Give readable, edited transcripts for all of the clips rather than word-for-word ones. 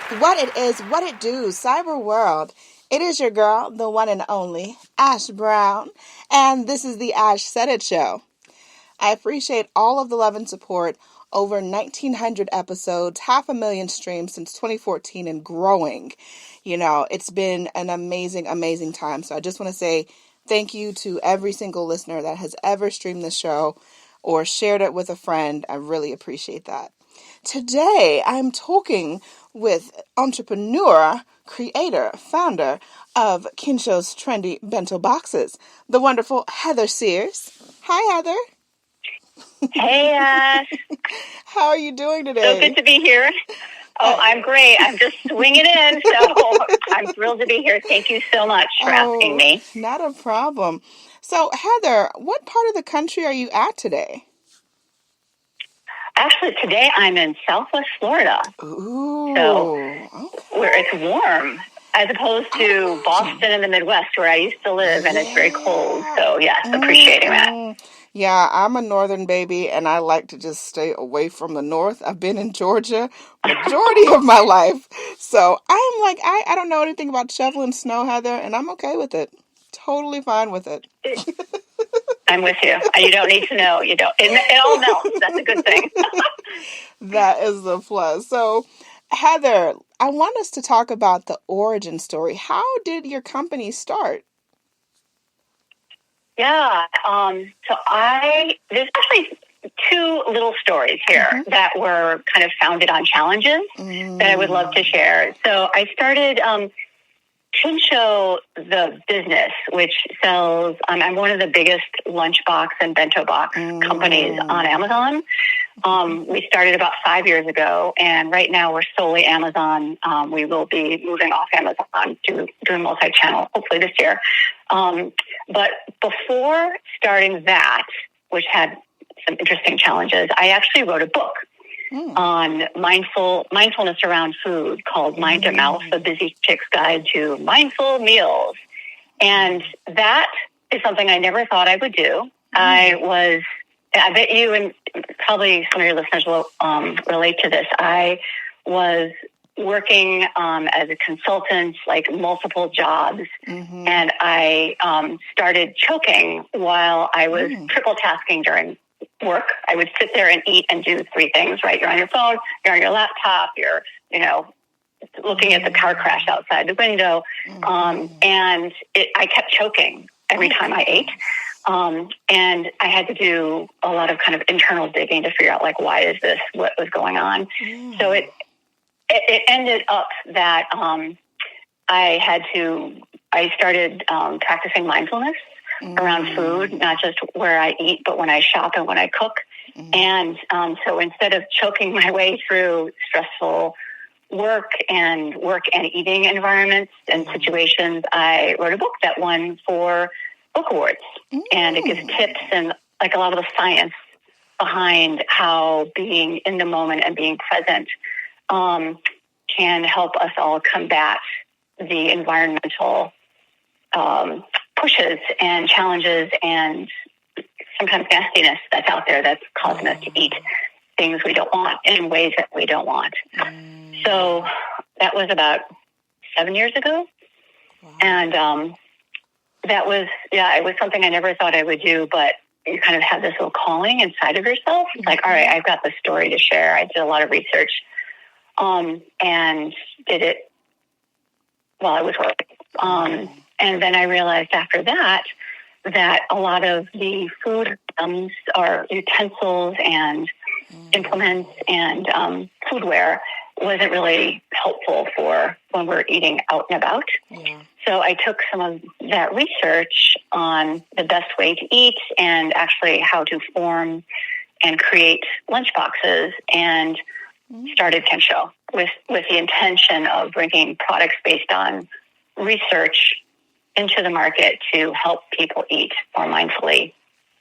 What it is, what it do, cyber world. It is your girl, the one and only, Ash Brown, and this is the Ash Said It Show. I appreciate all of the love and support. Over 1,900 episodes, 500,000 streams since 2014 and growing. You know, it's been an amazing, amazing time. So I just want to say thank you to every single listener that has ever streamed the show or shared it with a friend. I really appreciate that. Today, I'm talking with entrepreneur, creator, founder of Kinsho's Trendy Bento Boxes, the wonderful Heather Sears. Hi, Heather. Hey, Ash. How are you doing today? So good to be here. Oh, I'm great. I'm just swinging in, so I'm thrilled to be here. Thank you so much for asking me. Not a problem. So, Heather, what part of the country are you at today? Actually, today I'm in Southwest Florida. Ooh, so okay. Where it's warm, as opposed to Boston in the Midwest, where I used to live, and it's very cold. So, yes, appreciating that. Yeah, I'm a northern baby, and I like to just stay away from the north. I've been in Georgia majority of my life. So I'm like, I don't know anything about shoveling snow, Heather, and I'm okay with it. Totally fine with it. I'm with you. You don't need to know. You don't. It all melts. That's a good thing. That is the plus. So, Heather, I want us to talk about the origin story. How did your company start? Yeah. There's actually two little stories here that were kind of founded on challenges that I would love to share. So I started Kinsho, the business, which sells, I'm one of the biggest lunchbox and bento box companies on Amazon. We started about 5 years ago, and right now we're solely Amazon. We will be moving off Amazon to doing multi-channel, hopefully this year. But before starting that, which had some interesting challenges, I actually wrote a book on mindfulness around food called Mind to Mouth, a busy chick's guide to mindful meals. And that is something I never thought I would do. I bet you and probably some of your listeners will relate to this. I was working as a consultant, like multiple jobs, and I started choking while I was triple tasking during work. I would sit there and eat and do three things, right? You're on your phone, you're on your laptop, you're, looking at the car crash outside the window. And I kept choking every time I ate. And I had to do a lot of kind of internal digging to figure out, like, why is this? What was going on? So it ended up that I started practicing mindfulness around food, not just where I eat, but when I shop and when I cook. And so instead of choking my way through stressful work and eating environments and situations, I wrote a book that won 4 book awards. And it gives tips and like a lot of the science behind how being in the moment and being present can help us all combat the environmental pushes and challenges and sometimes nastiness that's out there that's causing us to eat things we don't want in ways that we don't want. So that was about 7 years ago. And that was, it was something I never thought I would do, but you kind of have this little calling inside of yourself. It's like, all right, I've got the story to share. I did a lot of research and did it while I was working. And then I realized after that a lot of the food items or utensils and implements and foodware wasn't really helpful for when we're eating out and about. So I took some of that research on the best way to eat and actually how to form and create lunchboxes and started Kinsho with the intention of bringing products based on research into the market to help people eat more mindfully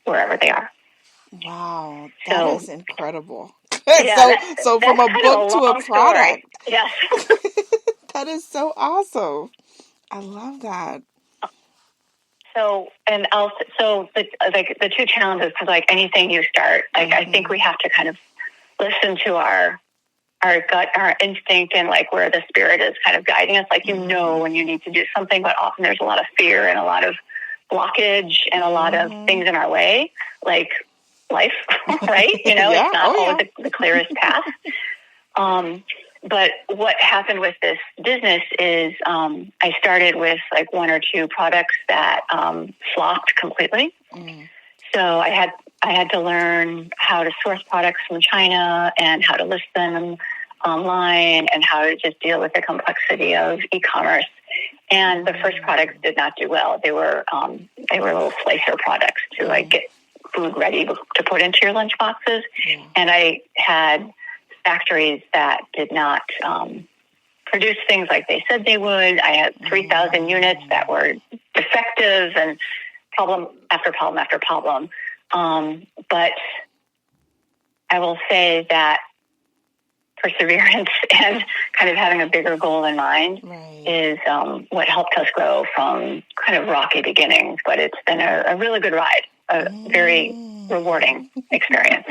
wherever they are. Wow, that is incredible. Yeah, so from a book to a product. Story. Yes. That is so awesome. I love that. So, and also, the two challenges, because like anything you start, like I think we have to kind of listen to our our gut, our instinct, and like where the spirit is kind of guiding us. Like, you know, when you need to do something, but often there's a lot of fear and a lot of blockage and a lot of things in our way, like life, right? You know, it's not always the clearest path. But what happened with this business is I started with like one or two products that flopped completely. So I had to learn how to source products from China and how to list them online and how to just deal with the complexity of e-commerce. And the first products did not do well. They were little slicer products to like get food ready to put into your lunch boxes. And I had factories that did not produce things like they said they would. I had 3,000 units that were defective and problem after problem after problem. But I will say that perseverance and kind of having a bigger goal in mind is what helped us grow from kind of rocky beginnings. But it's been a really good ride, a very rewarding experience.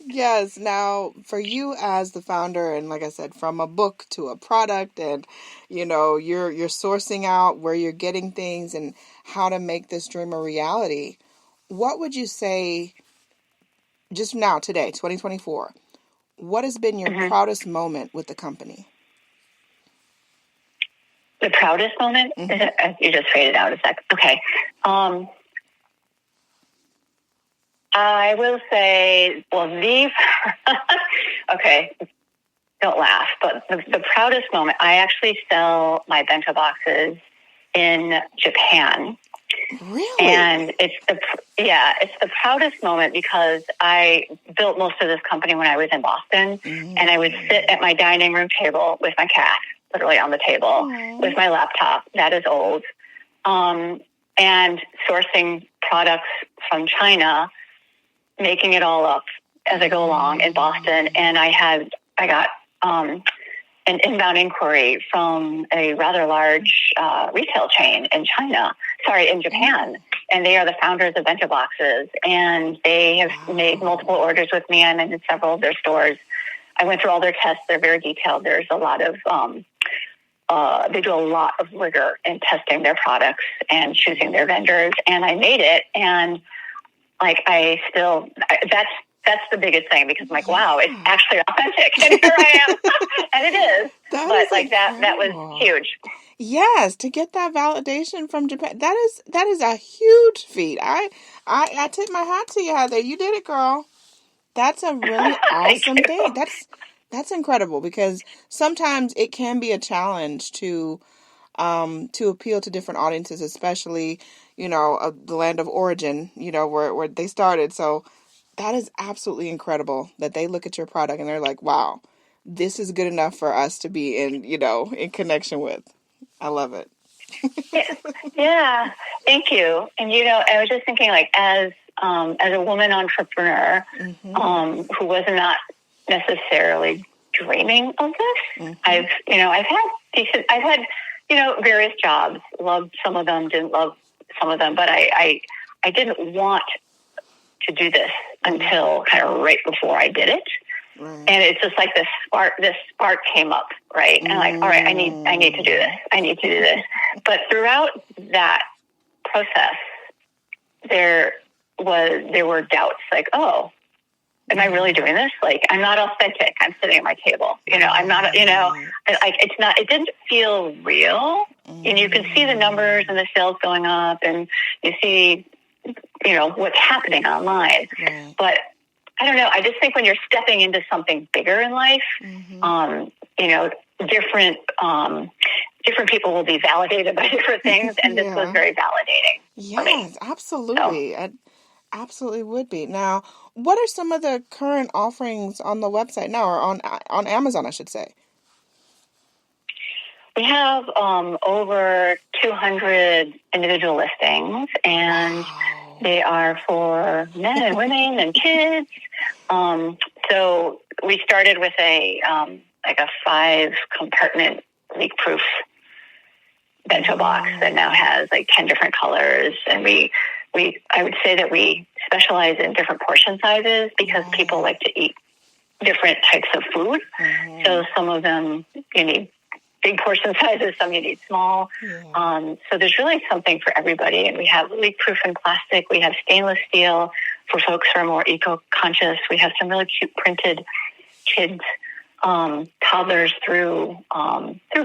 Yes. Now, for you as the founder, and like I said, from a book to a product, and you know, you're sourcing out where you're getting things and how to make this dream a reality. What would you say just now, today, 2024? What has been your proudest moment with the company? The proudest moment? You just faded out a sec. Okay. I will say, well, okay, don't laugh, but the proudest moment, I actually sell my bento boxes in Japan. Really? And it's the proudest moment because I built most of this company when I was in Boston, and I would sit at my dining room table with my cat, literally on the table, with my laptop, that is old, and sourcing products from China, making it all up as I go along in Boston. And I got an inbound inquiry from a rather large retail chain in Japan. And they are the founders of Bento Boxes. And they have made multiple orders with me. I'm in several of their stores. I went through all their tests. They're very detailed. There's a lot of, they do a lot of rigor in testing their products and choosing their vendors. And I made it. And like, that's the biggest thing, because I'm like, wow, it's actually authentic. And here I am. And it is. That was huge. Yes, to get that validation from Japan, that is a huge feat. I tip my hat to you, Heather. You did it, girl. That's a really awesome thing. That's incredible, because sometimes it can be a challenge to appeal to different audiences, especially, you know, the land of origin, you know, where they started. So that is absolutely incredible that they look at your product and they're like, wow, this is good enough for us to be in connection with. I love it. Yeah. Thank you. And, you know, I was just thinking, like, as a woman entrepreneur, who was not necessarily dreaming of this, I've had various jobs, loved some of them, didn't love some of them, but I didn't want to do this until kind of right before I did it. Right. And it's just like this spark came up, right? And like, all right, I need to do this. I need to do this. But throughout that process, there were doubts, like, oh, am I really doing this? Like, I'm not authentic. I'm sitting at my table. You know, I'm not, you know, like, it didn't feel real. And you can see the numbers and the sales going up, and you see, you know, what's happening online. Right. But I don't know. I just think when you're stepping into something bigger in life, you know, different people will be validated by different things, and this was very validating. Yes, absolutely. So, absolutely would be. Now, what are some of the current offerings on the website now, or on Amazon, I should say? We have over 200 individual listings, and they are for men and women and kids. So we started with a 5-compartment leak-proof bento box that now has like 10 different colors, and I would say that we specialize in different portion sizes because people like to eat different types of food. So some of them you need big portion sizes, some you need small. So there's really something for everybody. And we have leak-proof and plastic. We have stainless steel for folks who are more eco-conscious. We have some really cute printed kids, toddlers through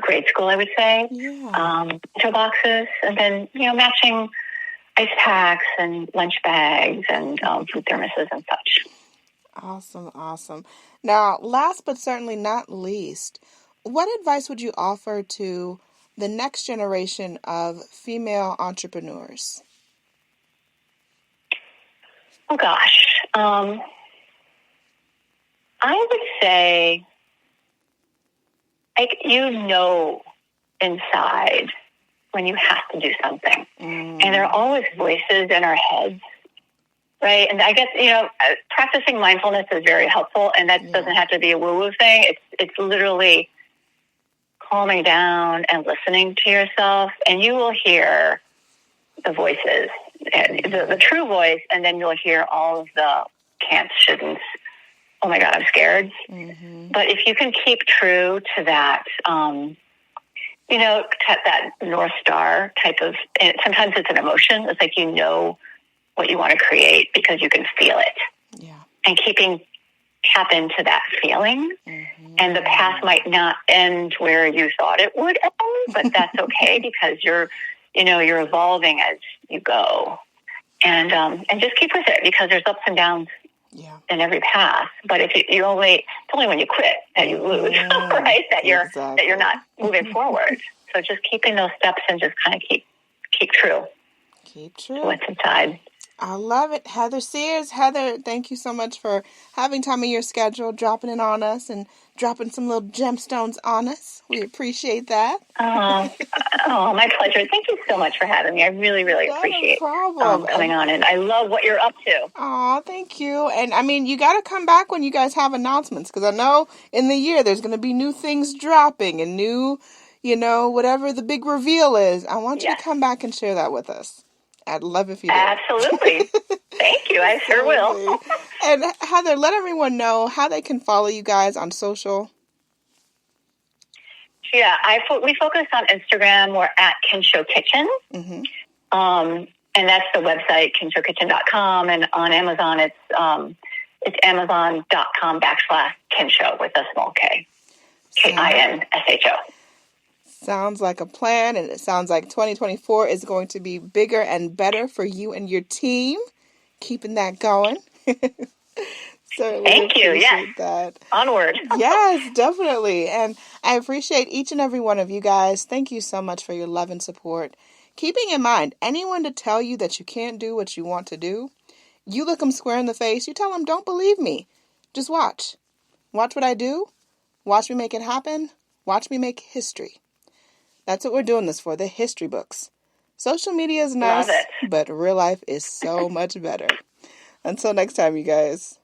grade school, I would say. Bento boxes, and then matching ice packs and lunch bags and food thermoses and such. Awesome. Now, last but certainly not least, what advice would you offer to the next generation of female entrepreneurs? Oh, gosh. I would say, inside when you have to do something. And there are always voices in our heads, right? And I guess, practicing mindfulness is very helpful, and that doesn't have to be a woo-woo thing. It's literally calming down and listening to yourself, and you will hear the voices, the true voice, and then you'll hear all of the can'ts, shouldn'ts. Oh my God, I'm scared. But if you can keep true to that, that North Star type of, and sometimes it's an emotion. It's like what you want to create because you can feel it. And tap into that feeling. And the path might not end where you thought it would end, but that's okay because you're evolving as you go. And just keep with it because there's ups and downs in every path. But if it's only when you quit that you lose, right? That you're not moving forward. So just keeping those steps and just kind of keep true. Keep true. To what's inside. I love it. Heather Sears. Heather, thank you so much for having time in your schedule, dropping it on us and dropping some little gemstones on us. We appreciate that. My pleasure. Thank you so much for having me. I really, really appreciate coming on, and I love what you're up to. Oh, thank you. And I mean, you got to come back when you guys have announcements, because I know in the year there's going to be new things dropping and new, whatever the big reveal is. I want you to come back and share that with us. I'd love if you did. Absolutely. Thank you. I sure will. And Heather, let everyone know how they can follow you guys on social. Yeah, we focus on Instagram. We're at Kinsho Kitchen. And that's the website, kinshokitchen.com. And on Amazon, it's amazon.com/Kinsho with a small K. Kinsho. Sounds like a plan, and it sounds like 2024 is going to be bigger and better for you and your team. Keeping that going. Certainly. Thank you. Yes. That. Onward. Yes, definitely. And I appreciate each and every one of you guys. Thank you so much for your love and support. Keeping in mind, anyone to tell you that you can't do what you want to do, you look them square in the face. You tell them, don't believe me. Just watch. Watch what I do. Watch me make it happen. Watch me make history. That's what we're doing this for, the history books. Social media is nice, but real life is so much better. Until next time, you guys.